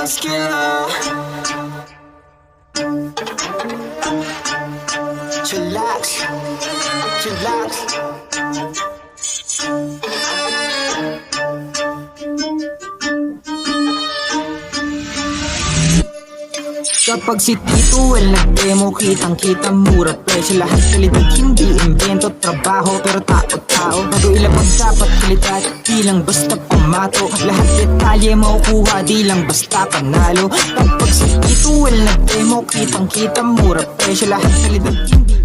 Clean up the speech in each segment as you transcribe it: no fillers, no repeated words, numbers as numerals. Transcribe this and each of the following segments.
muscular. Chillax, chillax. Kapag si Tito Well nag-demo, kitang-kita mura presyo. Lahat kalidad, hindi invento, trabaho pero tao-tao. Bago ilabag dapat kalidad, di lang basta pumato. Lahat detalye makukuha, di lang basta panalo. Kapag si Tito Well nag-demo, kitang-kita mura presyo. Lahat kalidad, hindi.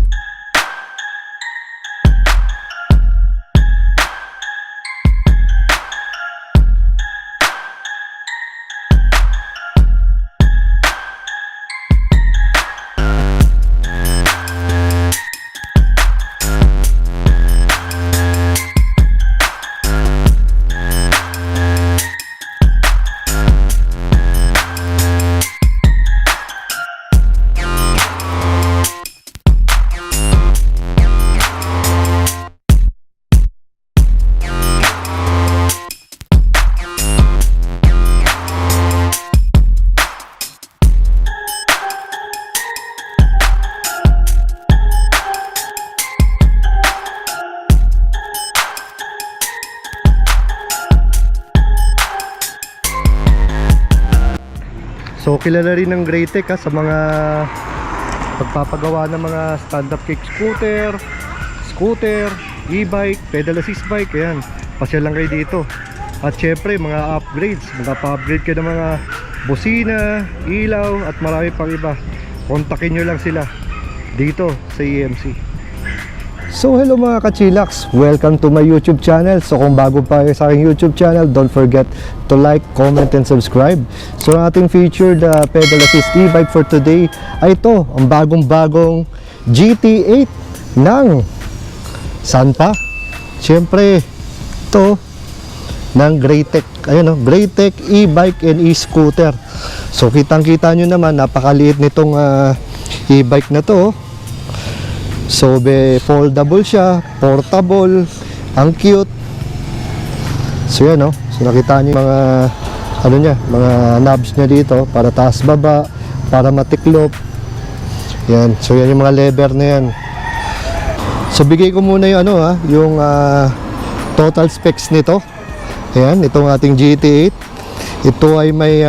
So kilala rin ng Greatech sa mga pagpapagawa ng mga stand-up kick scooter, e-bike, pedal assist bike. Ayan, pasyal lang kayo dito. At syempre mga upgrades, magpa-upgrade kayo ng mga busina, ilaw at marami pang iba. Kontakin nyo lang sila dito sa EMC. So hello mga ka-chillax, welcome to my YouTube channel. So kung bago pa kayo sa aking YouTube channel, don't forget to like, comment, and subscribe. So ang ating featured pedal assist e-bike for today ay ito, ang bagong-bagong GT8 ng saan pa? Siyempre ito ng Greatech. Ayun o, Greatech e-bike and e-scooter. So kitang-kita nyo naman, napakaliit nitong e-bike na to. So foldable siya, portable, ang cute. So yan, no? So nakita niyo mga ano niya, mga knobs niya dito para taas baba, para matiklop. Yan. So yan yung mga lever na yan. So bigay ko muna yung ano yung total specs nito. Ayan, itong ating GT8. Ito ay may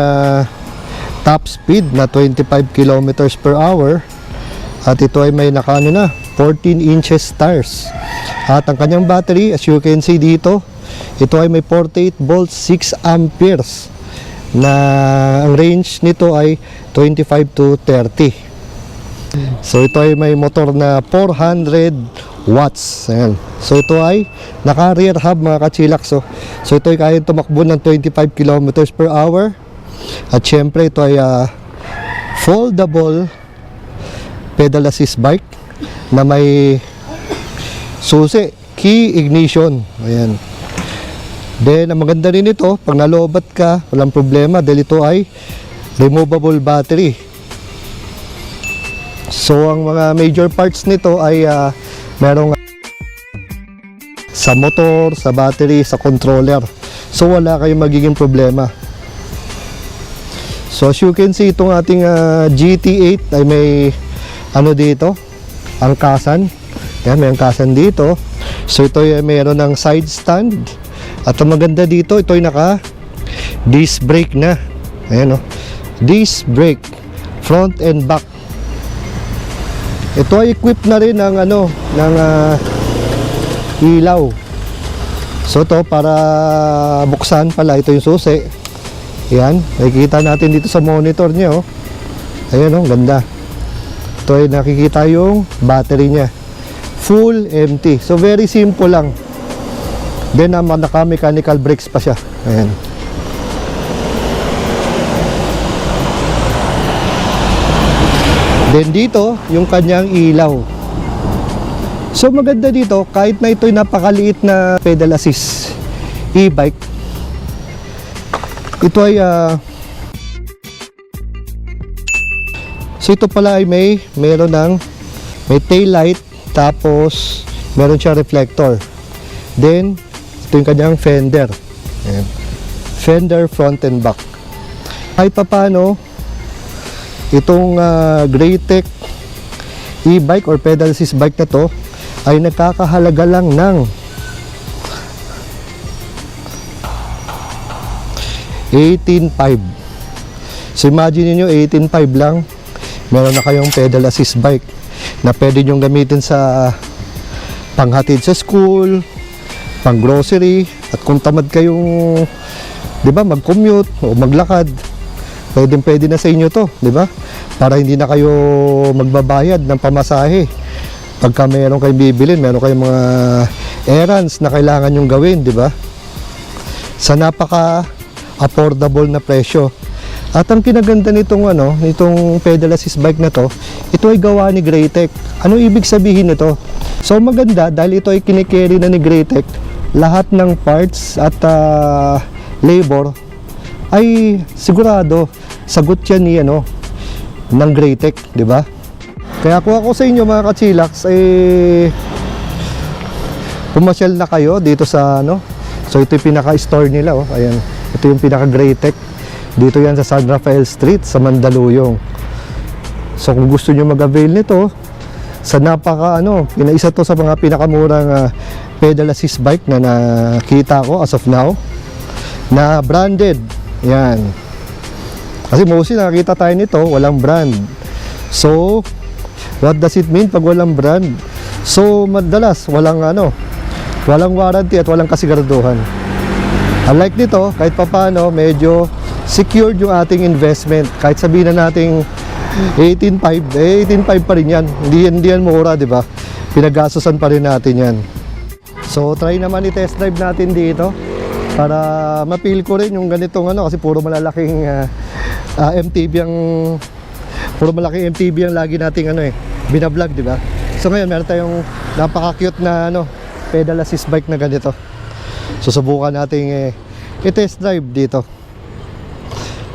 top speed na 25 kilometers per hour. At ito ay may nakaano na 14 inches tires. At ang kanyang battery, as you can see dito, ito ay may 48 volts 6 amperes na ang range nito ay 25 to 30. So ito ay may motor na 400 watts. Ayan. So ito ay naka rear hub mga ka-chillax. So ito ay kaya tumakbo ng 25 kilometers per hour. At syempre ito ay foldable pedal assist bike na may susi, key ignition. Ayan. Then ang maganda rin ito, pag nalobat ka, walang problema dahil ito ay removable battery. So ang mga major parts nito ay merong sa motor, sa battery, sa controller. So wala kayong magiging problema. So as you can see, itong ating GT8 ay may ano dito, angkasan. Yan, may angkasan dito. So ito ay mayroon ng side stand. At ang maganda dito, ito ay naka disc brake na. Ayan o, disc brake front and back. Ito ay equipped na rin ng ano, ng ilaw. So ito para buksan pala, ito yung susi. Yan, nakikita natin dito sa monitor niya oh. Ayan oh, ganda. Ito ay nakikita yung battery niya, full empty. So very simple lang. Then naka mechanical brakes pa siya. Ayan. Then dito yung kanyang ilaw. So maganda dito, kahit na ito'y napakaliit na pedal assist e-bike, ito ay so ito pala ay meron ng may tail light, tapos meron siya reflector. Then ito yung kanyang fender. Ayan. Fender front and back. Kahit pa paano, itong Greatech e-bike or pedal assist bike na to ay nagkakahalaga lang ng 18,500. So imagine niyo 18,500 lang, meron na kayong pedal assist bike na pwede nyo gamitin sa panghatid sa school, pang grocery, at kung tamad kayong, di ba, mag-commute o maglakad, pwede na sa inyo to, di ba? Para hindi na kayo magbabayad ng pamasahe. Pagka meron kayong bibilin, meron kayong mga errands na kailangan yung gawin, di ba? Sa napaka-affordable na presyo. At ang kinaganda nitong nitong pedal assist bike na to, ito ay gawa ni Greatech. Ano ibig sabihin nito? So maganda dahil ito ay kinikerry na ni Greatech. Lahat ng parts at labor ay sigurado sagot yan ni ng Greatech, di ba? Kaya kung ako sa inyo mga ka-chillax ay pumasyal na kayo dito sa so ito yung pinaka-store nila, ayan. Ito yung pinaka-Greatech. Dito yan sa San Rafael Street sa Mandaluyong. So kung gusto nyo mag-avail nito, sa isa to sa mga pinakamurang pedal assist bike na nakita ko as of now, na branded. Yan. Kasi mostly nakita tayo nito, walang brand. So, what does it mean pag walang brand? So, madalas walang warranty at walang kasiguraduhan. Unlike nito, kahit papano, medyo secured yung ating investment. Kahit sabihin na nating 18,500 pa rin yan. Hindi yan mura, di ba? Pinaggastusan pa rin natin yan. So, try naman i-test drive natin dito para mapil ko rin yung ganitong kasi puro malalaking MTB ang lagi nating binablog, di ba? So ngayon meron tayong napaka-cute na pedal assist bike na ganito. Susubukan nating i-test drive dito.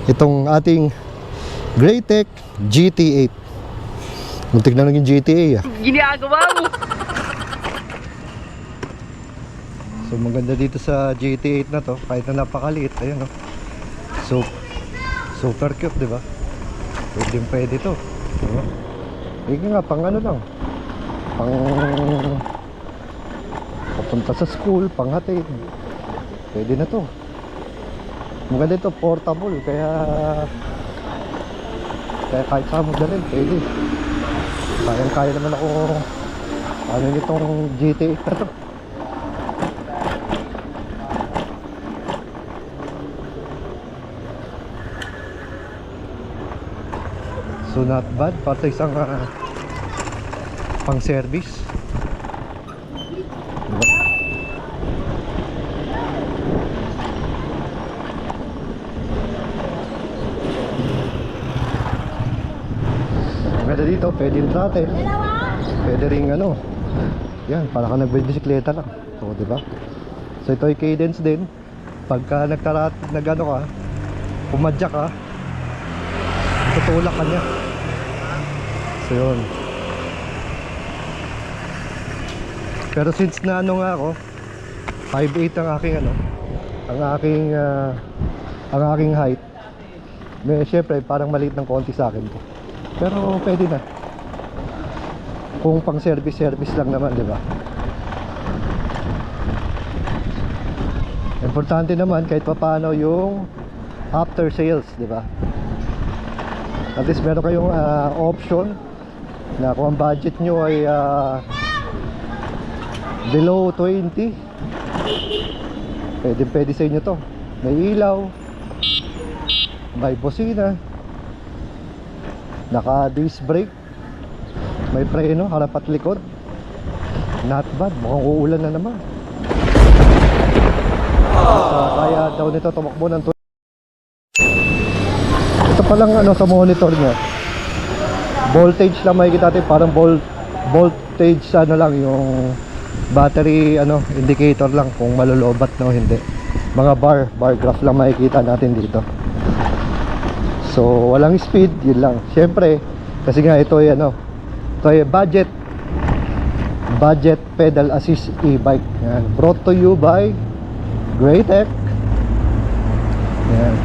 Itong ating Greatech GT8. Muntik na naging GTA Ginagawa mo! So maganda dito sa GT8 na to, kahit na napakaliit, ayun So super cute, di ba? Pwede to, di ba? Hindi nga pang lang, pang papunta sa school, pang hatid. Pwede na to. Maganda ito, portable, kaya kahit saan mo dalhin, pwede. Kaya naman ako nitong GT8 na to. So not bad para sa isang pang service. Maganda dito, pwede rin natin. Pwede rin yan, para ka nagbibisikleta lang. So, di ba? So ito ay cadence din. Pagka pumadya ka, tutulak ka niya. So yun. Pero since na nga ako 5'8" ang aking height, syempre parang maliit ng konti sa akin to. Pero pwede na kung pang service lang naman, di ba? Importante naman kahit paano yung after sales, di ba? At least meron kayong option na kung ang budget nyo ay below 20, pwede sa inyo to. May ilaw, may bosina, naka disc brake, may preno harap at likod. Not bad, mukhang uulan na naman. Kaya daw nito tumakbo ng ito palang sa monitor niya, voltage lang makikita natin, parang voltage lang yung battery indicator lang kung malolobat o hindi. Mga bar graph lang makikita natin dito. So walang speed, yun lang. Syempre kasi nga ito ay ito ay budget pedal assist e-bike. Yan, brought to you by Greatech. Yan.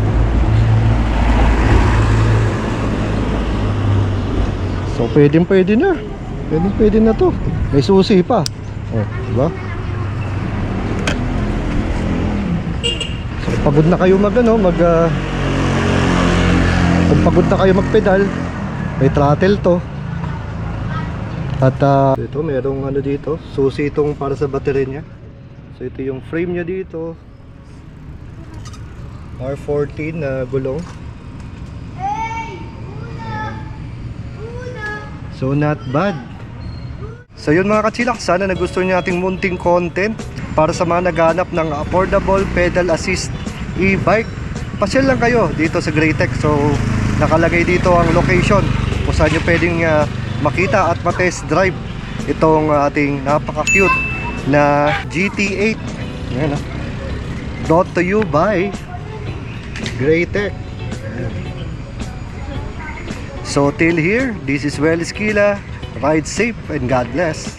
So pwede na. Pwede na to. May susi pa. Oh, diba? So pagod na kayo kung pagod na kayo magpedal, may throttle to. At ito merong ano dito, susi itong para sa battery niya. So ito yung frame niya dito. R14 na gulong. So not bad. So yun mga kachilak, sana nagustuhan niyo ating munting content para sa mga naghahanap ng affordable pedal assist e-bike. Pasyal lang kayo dito sa Greatech. So nakalagay dito ang location kung saan nyo pwedeng makita at ma-test drive itong ating napaka-cute na GT8. Ayan, brought to you by Greatech. So till here, this is Well Esquila. Ride safe and God bless.